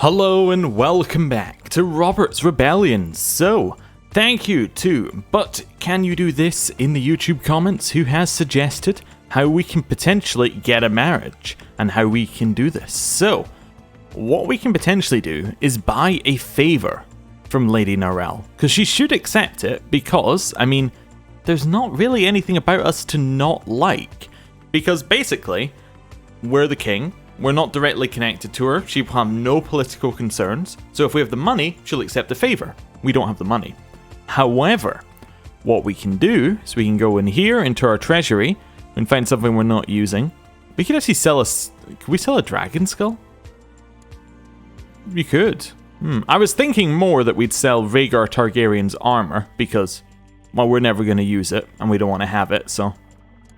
Hello and welcome back to Robert's Rebellion. So, thank you to But Can You Do This in the YouTube comments, who has suggested how we can potentially get a marriage and how we can do this. So, what we can potentially do is buy a favor from Lady Narelle, because she should accept it because, I mean, there's not really anything about us to not like. Because basically, we're the king. We're not directly connected to her, she will have no political concerns, so if we have the money, she'll accept the favour. We don't have the money. However, what we can do is we can go in here into our treasury and find something we're not using. We could actually sell Can we sell a dragon skull? We could. I was thinking more that we'd sell Rhaegar Targaryen's armour, because, well, we're never going to use it, and we don't want to have it, so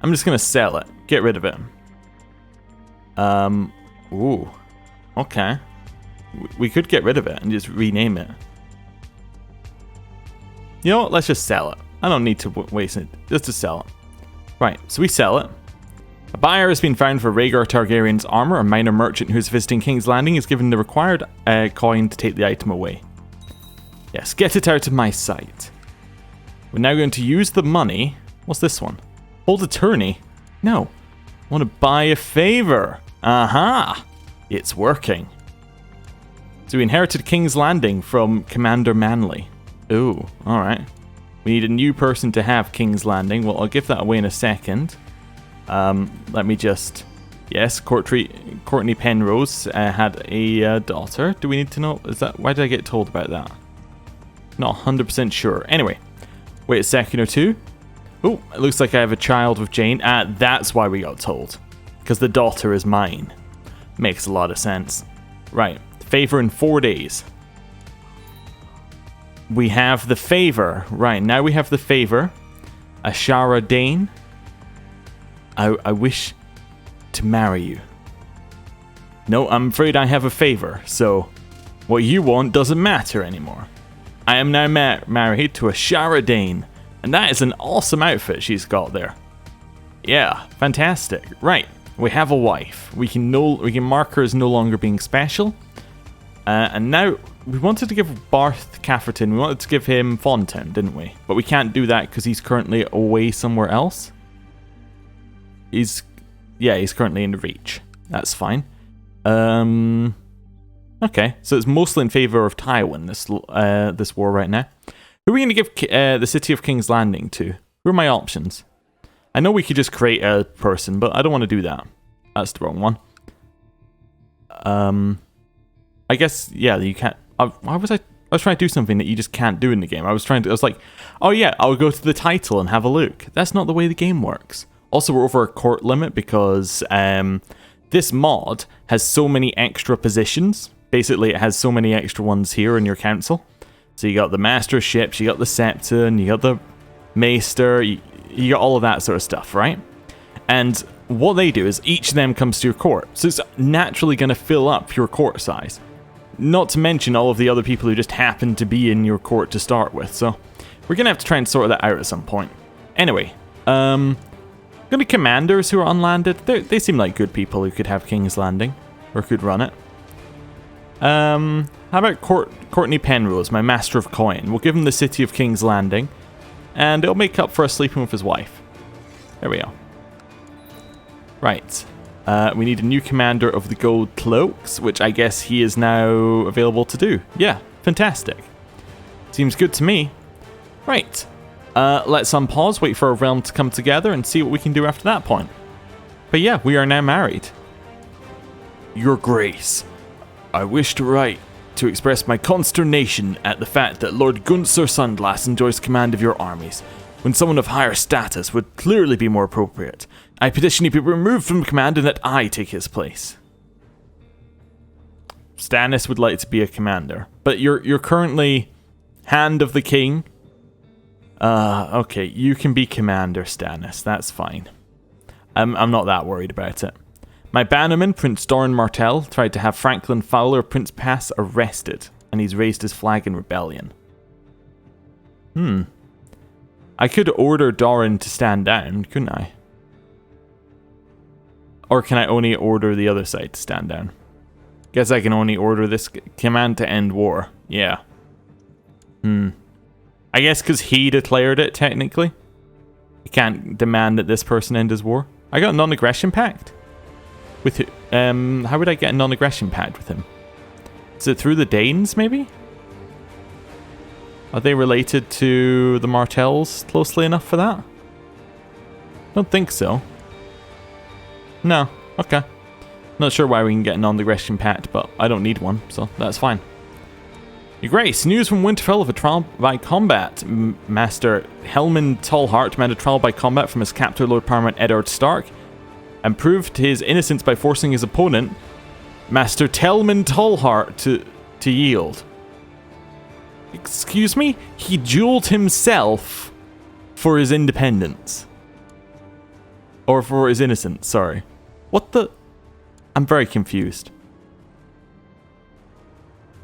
I'm just going to sell it. Get rid of it. Ooh, okay. We could get rid of it and just rename it. You know what, let's just sell it. I don't need to waste it, just to sell it. Right, so we sell it. A buyer has been found for Rhaegar Targaryen's armor. A minor merchant who is visiting King's Landing is given the required coin to take the item away. Yes, get it out of my sight. We're now going to use the money. What's this one? Hold attorney? No. I want to buy a favor. Aha! It's working. So we inherited King's Landing from Commander Manley. Ooh, alright. We need a new person to have King's Landing. Well, I'll give that away in a second. Let me just... Yes, Courtney Penrose had a daughter. Do we need to know? Why did I get told about that? Not 100% sure. Anyway, wait a second or two. Oh, it looks like I have a child with Jane. That's why we got told. Because the daughter is mine. Makes a lot of sense. Right, favor in 4 days. We have the favor. Right, now we have the favor. Ashara Dane. I wish to marry you. No, I'm afraid I have a favor, so what you want doesn't matter anymore. I am now married to Ashara Dane, and that is an awesome outfit she's got there. Yeah, fantastic. Right. We have a wife. We can mark her as no longer being special. And now, we wanted to give Barth Cafferton, we wanted to give him Fawntown, didn't we? But we can't do that because he's currently away somewhere else. He's currently in the Reach. That's fine. Okay, so it's mostly in favour of Tywin, this war right now. Who are we going to give the City of King's Landing to? Who are my options? I know we could just create a person, but I don't want to do that. That's the wrong one. I guess, yeah, you can't... Why was I was trying to do something that you just can't do in the game. I was like, oh yeah, I'll go to the title and have a look. That's not the way the game works. Also, we're over a court limit because this mod has so many extra positions. Basically, it has so many extra ones here in your council. So you got the Master of Ships, you got the Septon, you got the Maester, you got all of that sort of stuff, right? And what they do is each of them comes to your court. So it's naturally going to fill up your court size. Not to mention all of the other people who just happen to be in your court to start with. So we're going to have to try and sort that out at some point. Anyway, going to commanders who are unlanded. They seem like good people who could have King's Landing. Or could run it. How about Courtney Penrose, my Master of Coin? We'll give him the City of King's Landing. And it'll make up for us sleeping with his wife. There we go. Right. We need a new commander of the Gold Cloaks, which I guess he is now available to do. Yeah, fantastic. Seems good to me. Right. Let's unpause, wait for our realm to come together, and see what we can do after that point. But yeah, we are now married. Your Grace, I wish to write to express my consternation at the fact that Lord Gunster Sunglass enjoys command of your armies, when someone of higher status would clearly be more appropriate. I petition he be removed from command and that I take his place. Stannis would like to be a commander, but you're currently Hand of the King. Okay, you can be commander, Stannis. That's fine. I'm not that worried about it. My bannerman, Prince Doran Martell, tried to have Franklin Fowler of Prince Pass arrested, and he's raised his flag in rebellion. I could order Doran to stand down, couldn't I? Or can I only order the other side to stand down? Guess I can only order this command to end war. Yeah. I guess because he declared it, technically. You can't demand that this person end his war. I got a non-aggression pact? With who? How would I get a non-aggression pact with him? Is it through the Danes, maybe? Are they related to the Martells closely enough for that? Don't think so. No. Okay. Not sure why we can get a non-aggression pact, but I don't need one, so that's fine. Your Grace, news from Winterfell of a trial by combat. Master Helman Tallheart made a trial by combat from his captor, Lord Paramount Eddard Stark, and proved his innocence by forcing his opponent, Master Telman Tallheart, to yield. Excuse me? He dueled himself for his independence. Or for his innocence, sorry. What the... I'm very confused.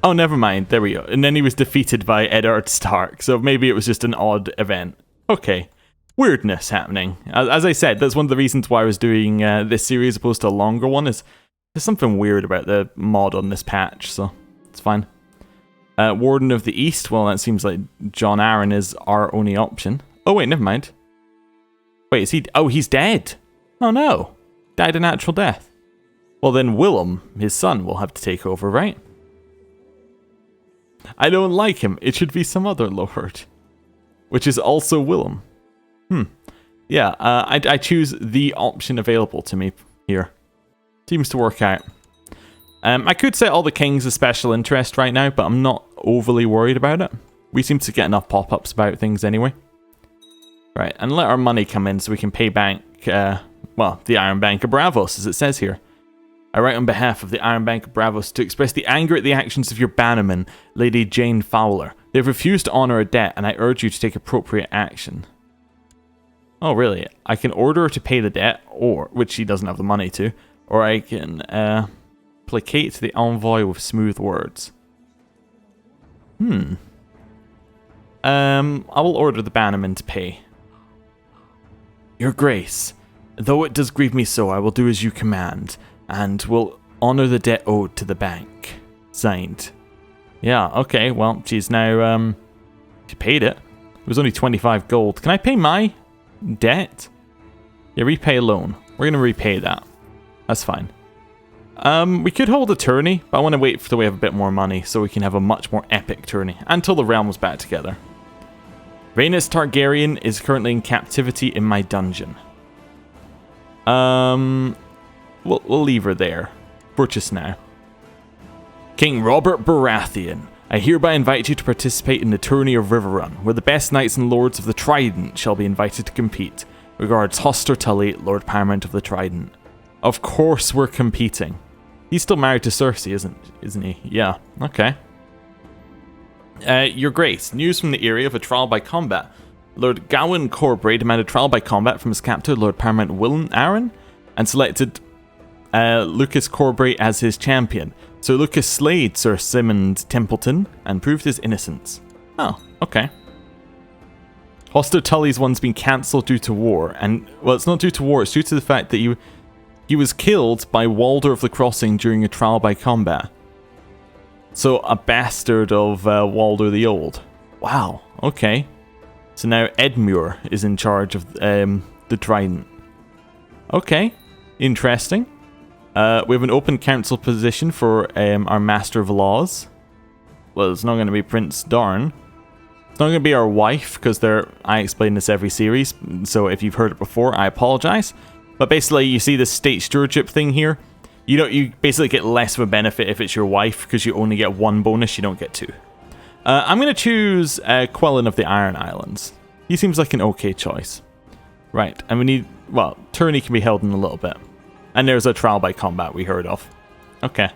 Oh, never mind. There we go. And then he was defeated by Eddard Stark, so maybe it was just an odd event. Okay. Weirdness happening. As I said, that's one of the reasons why I was doing this series as opposed to a longer one, is there's something weird about the mod on this patch, so it's fine. Warden of the East, well, that seems like Jon Arryn is our only option. Oh, wait, never mind. Wait, is he... Oh, he's dead. Oh, no. Died a natural death. Well, then Willem, his son, will have to take over, right? I don't like him. It should be some other lord. Which is also Willem. Yeah, I choose the option available to me here. Seems to work out. I could set all the kings as special interest right now, but I'm not overly worried about it. We seem to get enough pop-ups about things anyway. Right, and let our money come in so we can pay back, well, the Iron Bank of Bravos, as it says here. I write on behalf of the Iron Bank of Bravos to express the anger at the actions of your bannerman, Lady Jane Fowler. They have refused to honour a debt, and I urge you to take appropriate action. Oh, really? I can order her to pay the debt, or which she doesn't have the money to, or I can placate the envoy with smooth words. I will order the bannerman to pay. Your Grace, though it does grieve me so, I will do as you command, and will honour the debt owed to the bank. Signed. Yeah, okay, well, she's now, she paid it. It was only 25 gold. Can I pay my debt? Yeah, repay loan. We're going to repay that. That's fine. We could hold a tourney, but I want to wait till we have a bit more money so we can have a much more epic tourney until the realm is back together. Rhaenys Targaryen is currently in captivity in my dungeon. We'll leave her there for just now. King Robert Baratheon, I hereby invite you to participate in the tourney of Riverrun, where the best knights and lords of the Trident shall be invited to compete. Regards, Hoster Tully, Lord Paramount of the Trident. Of course we're competing. He's still married to Cersei, isn't he? Yeah, okay. Your Grace, news from the area of a trial by combat. Lord Gawain Corbray demanded trial by combat from his captor, Lord Paramount Willem Arryn, and selected Lucas Corbray as his champion. So Lucas slayed Sir Simond Templeton and proved his innocence. Oh, okay. Hoster Tully's one's been cancelled due to war, and, well, it's not due to war, it's due to the fact that he was killed by Walder of the Crossing during a trial by combat. So, a bastard of Walder the Old. Wow, okay. So now Edmure is in charge of the Trident. Okay, interesting. We have an open council position for our Master of Laws. Well, it's not going to be Prince Darn. It's not going to be our wife, because I explain this every series, so if you've heard it before, I apologize. But basically, you see this state stewardship thing here. You basically get less of a benefit if it's your wife, because you only get one bonus, you don't get two. I'm going to choose Quellen of the Iron Islands. He seems like an okay choice. Right, and we need... Well, tourney can be held in a little bit. And there's a trial by combat we heard of. Okay.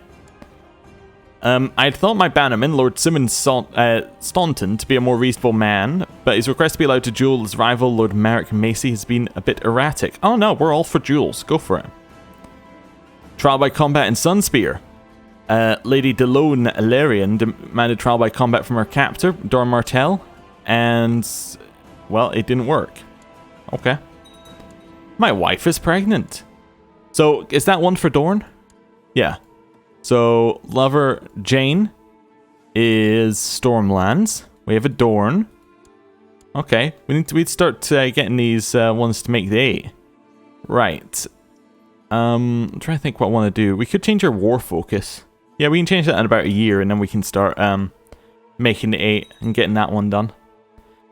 I'd thought my bannerman, Lord Simon Staunton, to be a more reasonable man, but his request to be allowed to duel his rival, Lord Merrick Macy, has been a bit erratic. Oh no, we're all for duels. Go for it. Trial by combat in Sunspear. Lady Delone Illyrian demanded trial by combat from her captor, Dorn Martell, and, well, it didn't work. Okay. My wife is pregnant. So, is that one for Dorn? Yeah. So, lover Jane is Stormlands. We have Adorn. Okay, we'd start getting these ones to make the 8. Right. I'm trying to think what I want to do. We could change our war focus. Yeah, we can change that in about a year, and then we can start making the 8 and getting that one done.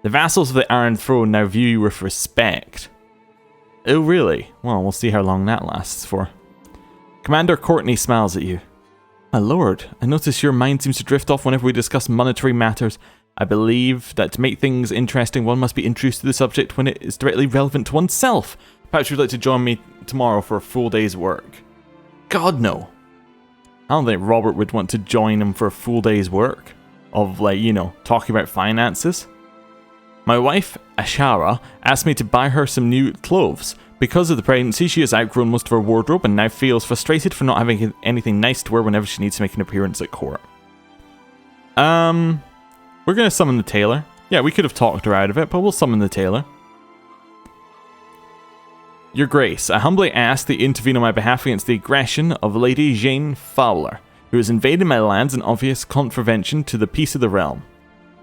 The vassals of the Iron Throne now view you with respect. Oh, really? Well, we'll see how long that lasts for. Commander Courtney smiles at you. My lord, I notice your mind seems to drift off whenever we discuss monetary matters. I believe that to make things interesting, one must be introduced to the subject when it is directly relevant to oneself. Perhaps you'd like to join me tomorrow for a full day's work. God, no. I don't think Robert would want to join him for a full day's work. Of, like, you know, talking about finances. My wife, Ashara, asked me to buy her some new clothes. Because of the pregnancy, she has outgrown most of her wardrobe and now feels frustrated for not having anything nice to wear whenever she needs to make an appearance at court. We're going to summon the tailor. Yeah, we could have talked her out of it, but we'll summon the tailor. Your Grace, I humbly ask that you intervene on my behalf against the aggression of Lady Jane Fowler, who has invaded my lands in obvious contravention to the peace of the realm.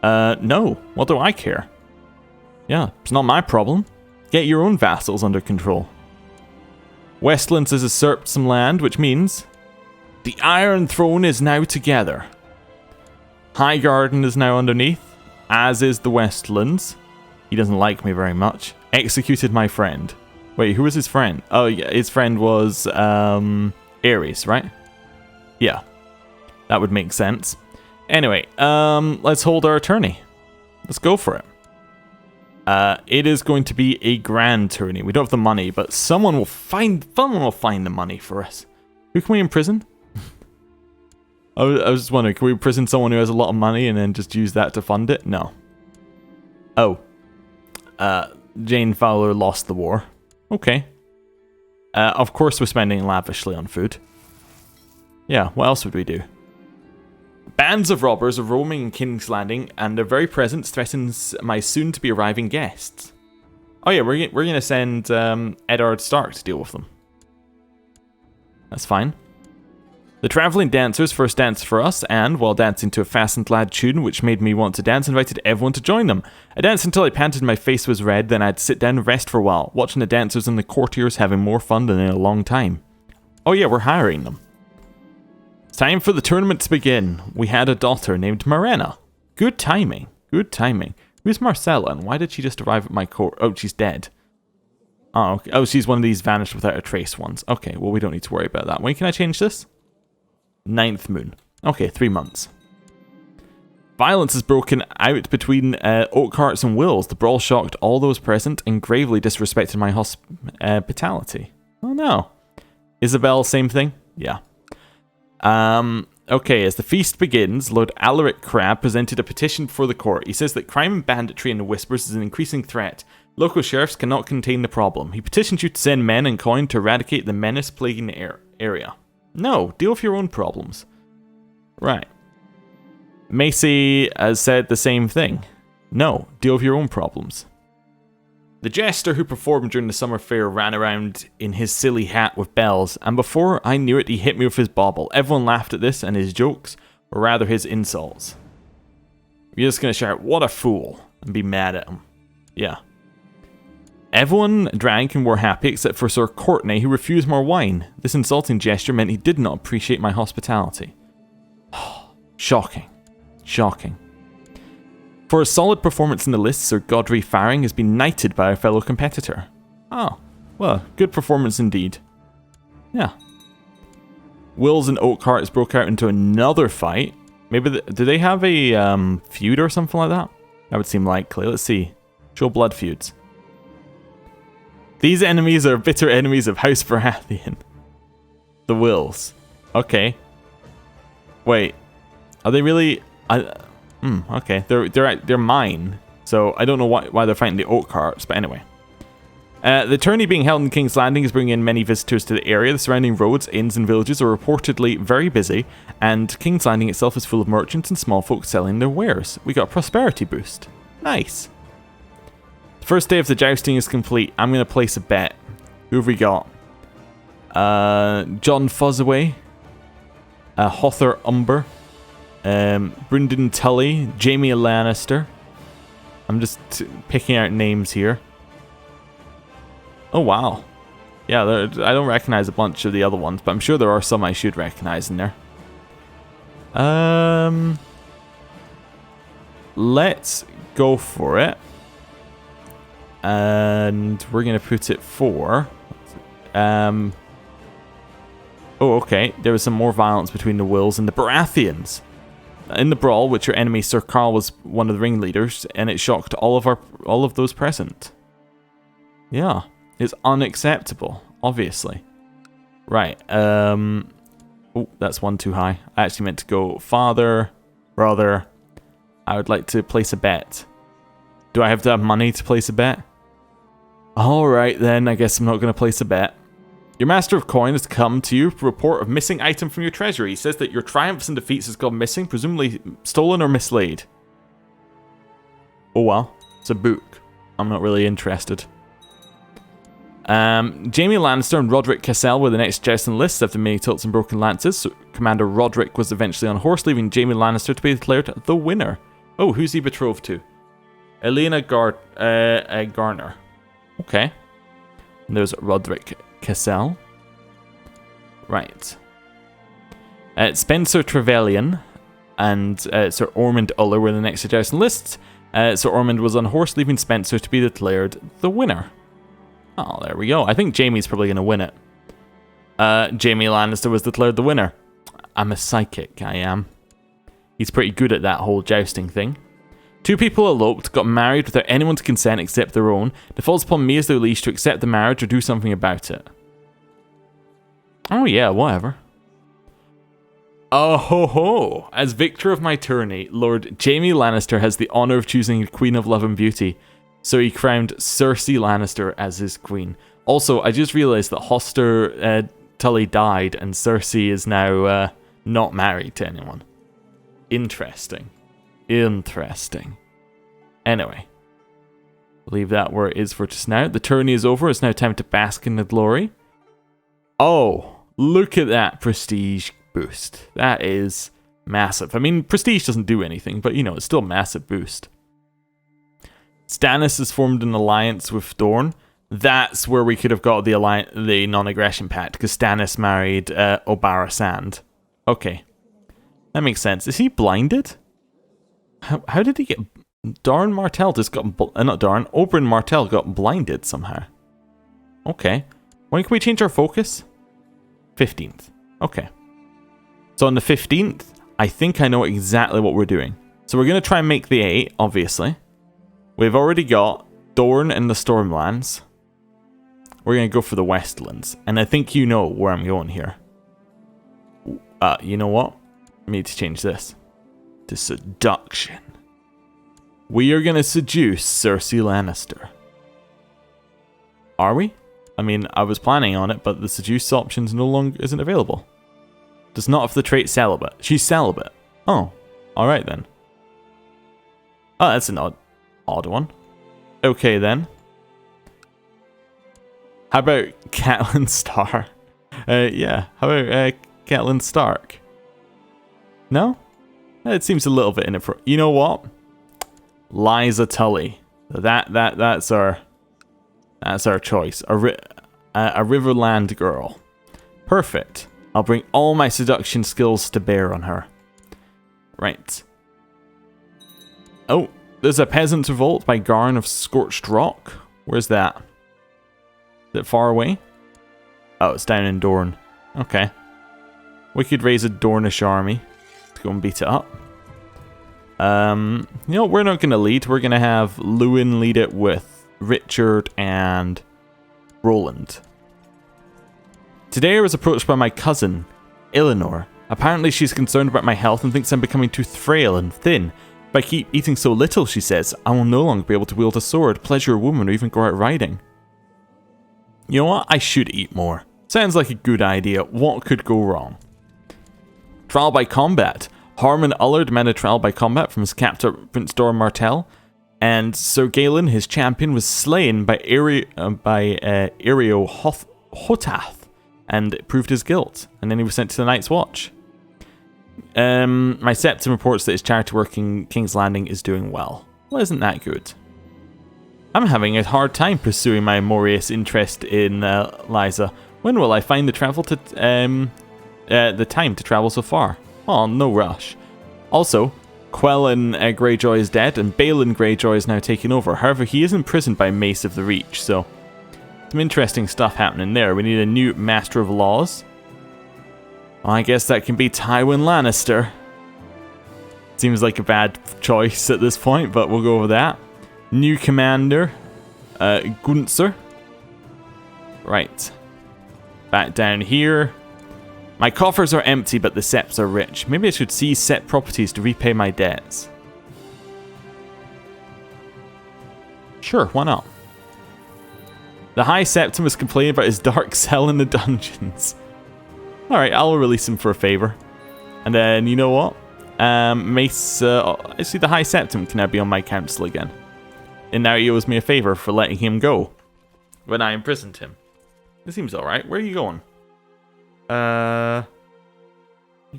No. What do I care? Yeah, it's not my problem. Get your own vassals under control. Westlands has usurped some land, which means the Iron Throne is now together. Highgarden is now underneath, as is the Westlands. He doesn't like me very much. Executed my friend. Wait, who was his friend? Oh, yeah, his friend was Ares, right? Yeah, that would make sense. Anyway, let's hold our tourney. Let's go for it. It is going to be a grand tourney. We don't have the money, but someone will find the money for us. Who can we imprison? I was just wondering, can we imprison someone who has a lot of money and then just use that to fund it? No. Oh. Jane Fowler lost the war. Okay. Of course we're spending lavishly on food. Yeah, what else would we do? Bands of robbers are roaming in King's Landing, and their very presence threatens my soon-to-be-arriving guests. Oh yeah, we're going to send Eddard Stark to deal with them. That's fine. The travelling dancers first danced for us, and, while dancing to a Fastened Lad tune which made me want to dance, invited everyone to join them. I danced until I panted and my face was red, then I'd sit down and rest for a while, watching the dancers and the courtiers having more fun than in a long time. Oh yeah, we're hiring them. It's time for the tournament to begin. We had a daughter named Marena. Good timing. Good timing. Who's Marcella, and why did she just arrive at my court? Oh, she's dead. Oh, okay. Oh, she's one of these vanished without a trace ones. Okay, well, we don't need to worry about that. When can I change this? 9th moon. Okay, 3 months. Violence has broken out between Oakharts and Wills. The brawl shocked all those present and gravely disrespected my hospitality. Oh no. Isabel, same thing? Yeah. Okay, as the feast begins, Lord Alaric Crab presented a petition before the court. He says that crime and banditry in the Whispers is an increasing threat. Local sheriffs cannot contain the problem. He petitions you to send men and coin to eradicate the menace plaguing the area. No, deal with your own problems. Right. Macy has said the same thing. No, deal with your own problems. The jester who performed during the summer fair ran around in his silly hat with bells, and before I knew it, he hit me with his bauble. Everyone laughed at this and his jokes, or rather his insults. You're just gonna shout, "What a fool," and be mad at him. Yeah. Everyone drank and were happy except for Sir Courtney, who refused more wine. This insulting gesture meant he did not appreciate my hospitality. Shocking. Shocking. For a solid performance in the lists, Sir Godfrey Faring has been knighted by a fellow competitor. Oh, well, good performance indeed. Yeah. Wills and Oakharts broke out into another fight. Maybe, do they have a feud or something like that? That would seem likely. Let's see. Show blood feuds. These enemies are bitter enemies of House Baratheon. The Wills. Okay. Wait. Are they really... okay. They're mine. So I don't know why they're fighting the Oakharts, but anyway. The tourney being held in King's Landing is bringing in many visitors to the area. The surrounding roads, inns and villages are reportedly very busy, and King's Landing itself is full of merchants and small folk selling their wares. We got a prosperity boost. Nice. The first day of the jousting is complete. I'm going to place a bet. Who have we got? John Fuzzaway. Hother Umber, Brynden Tully, Jaime Lannister. I'm just picking out names here. Oh, wow. Yeah, I don't recognize a bunch of the other ones, but I'm sure there are some I should recognize in there. Let's go for it. And we're going to put it for... Oh, okay. There was some more violence between the Wills and the Baratheons. In the brawl, which your enemy Sir Carl was one of the ringleaders, and it shocked all of those present. Yeah, it's unacceptable, obviously. Right. Oh, that's one too high. I actually meant to go father, brother. I would like to place a bet. Do I have to have money to place a bet? Alright then, I guess I'm not going to place a bet. Your Master of Coin has come to you for a report of missing item from your treasury. He says that your triumphs and defeats has gone missing, presumably stolen or mislaid. Oh well, it's a book. I'm not really interested. Jaime Lannister and Roderick Cassel were the next jousting lists after many tilts and broken lances. So Commander Roderick was eventually on horse, leaving Jaime Lannister to be declared the winner. Oh, who's he betrothed to? Elena Garner. Okay. And there's Roderick Cassel. Right. Spencer Trevelyan and Sir Ormond Uller were the next jousting lists. Sir Ormond was on horse, leaving Spencer to be declared the winner. Oh, there we go. I think Jaime's probably going to win it. Jaime Lannister was declared the winner. I'm a psychic, I am. He's pretty good at that whole jousting thing. Two people eloped, got married without anyone's consent except their own. It falls upon me as their leash to accept the marriage or do something about it. Oh yeah, whatever. Oh ho ho! As victor of my tourney, Lord Jaime Lannister has the honour of choosing a Queen of Love and Beauty. So he crowned Cersei Lannister as his queen. Also, I just realised that Hoster Tully died and Cersei is now not married to anyone. Interesting. Interesting. Anyway. Leave that where it is for just now. The tourney is over. It's now time to bask in the glory. Oh, look at that prestige boost. That is massive. I mean, prestige doesn't do anything, but you know, it's still a massive boost. Stannis has formed an alliance with Dorne. That's where we could have got the non-aggression pact, because Stannis married Obara Sand. Okay. That makes sense. Is he blinded? How did he get... Oberyn Martell just got... not Darn. Oberyn Martell got blinded somehow. Okay. When can we change our focus? 15th. Okay. So on the 15th, I think I know exactly what we're doing. So we're going to try and make the 8, obviously. We've already got Dorne and the Stormlands. We're going to go for the Westlands. And I think you know where I'm going here. You know what? I need to change this to seduction. We are going to seduce Cersei Lannister. Are we? I mean, I was planning on it, but the seduce option no longer isn't available. Does not have the trait celibate. She's celibate. Oh, alright then. Oh, that's an odd one. Okay then. How about Catelyn Stark? Yeah, how about Catelyn Stark? No? It seems a little bit inappropriate. You know what? Lysa Tully. That's our choice. A Riverland girl. Perfect. I'll bring all my seduction skills to bear on her. Right. Oh, there's a peasant revolt by Garn of Scorched Rock. Where's that? Is it far away? Oh, it's down in Dorne. Okay. We could raise a Dornish army to go and beat it up. You know, we're not going to lead. We're going to have Lewin lead it with Richard and Roland. Today I was approached by my cousin, Eleanor. Apparently she's concerned about my health and thinks I'm becoming too frail and thin. If I keep eating so little, she says, I will no longer be able to wield a sword, pleasure a woman, or even go out riding. You know what? I should eat more. Sounds like a good idea. What could go wrong? Trial by combat. Harmon Ullard demanded trial by combat from his captor, Prince Doran Martell, and Sir Galen, his champion, was slain by Aereo Hotath, and it proved his guilt, and then he was sent to the Night's Watch. My septum reports that his charity work in King's Landing is doing well. Well, isn't that good? I'm having a hard time pursuing my Morius interest in Liza. When will I find the time to travel so far? Oh, no rush. Also, Quellan Greyjoy is dead, and Balin Greyjoy is now taking over. However, he is imprisoned by Mace of the Reach, so some interesting stuff happening there. We need a new Master of Laws. Well, I guess that can be Tywin Lannister. Seems like a bad choice at this point, but we'll go with that. New commander, Gunther. Right. Back down here. My coffers are empty, but the septs are rich. Maybe I should seize sept properties to repay my debts. Sure, why not? The High Septim was complaining about his dark cell in the dungeons. Alright, I'll release him for a favor. And then, you know what? Mace, actually the High Septim can now be on my council again. And now he owes me a favor for letting him go when I imprisoned him. This seems alright. Where are you going? You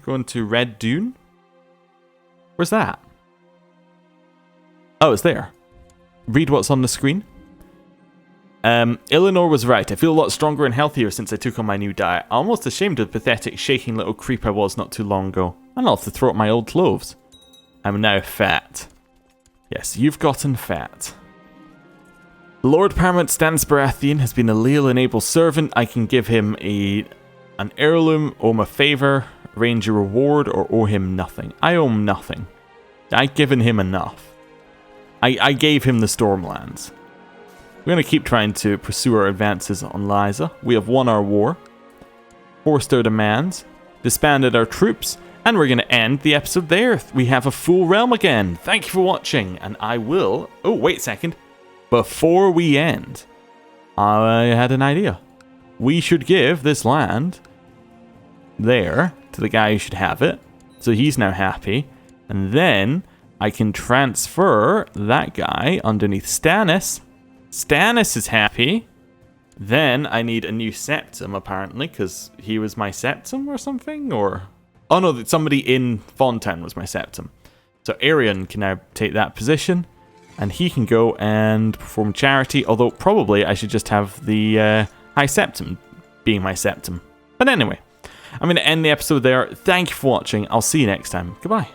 going to Red Dune? Where's that? Oh, it's there. Read what's on the screen. Eleanor was right. I feel a lot stronger and healthier since I took on my new diet. I'm almost ashamed of the pathetic, shaking little creep I was not too long ago. And I'll have to throw up my old clothes. I'm now fat. Yes, you've gotten fat. Lord Paramount Stannis Baratheon has been a leal and able servant. I can give him an heirloom, owe him a favour, arrange a reward, or owe him nothing. I owe him nothing. I've given him enough. I gave him the Stormlands. We're going to keep trying to pursue our advances on Liza. We have won our war, forced our demands, disbanded our troops, and we're going to end the episode there. We have a full realm again. Thank you for watching, and I will... Oh, wait a second. Before we end, I had an idea. We should give this land there to the guy who should have it, so he's now happy, and then I can transfer that guy underneath Stannis. Stannis is happy. Then I need a new septum, apparently, because he was my septum or something, or... Oh no, somebody in Fontaine was my septum. So Aerion can now take that position, and he can go and perform charity, although probably I should just have the High Septim being my septum. But anyway, I'm going to end the episode there. Thank you for watching. I'll see you next time. Goodbye.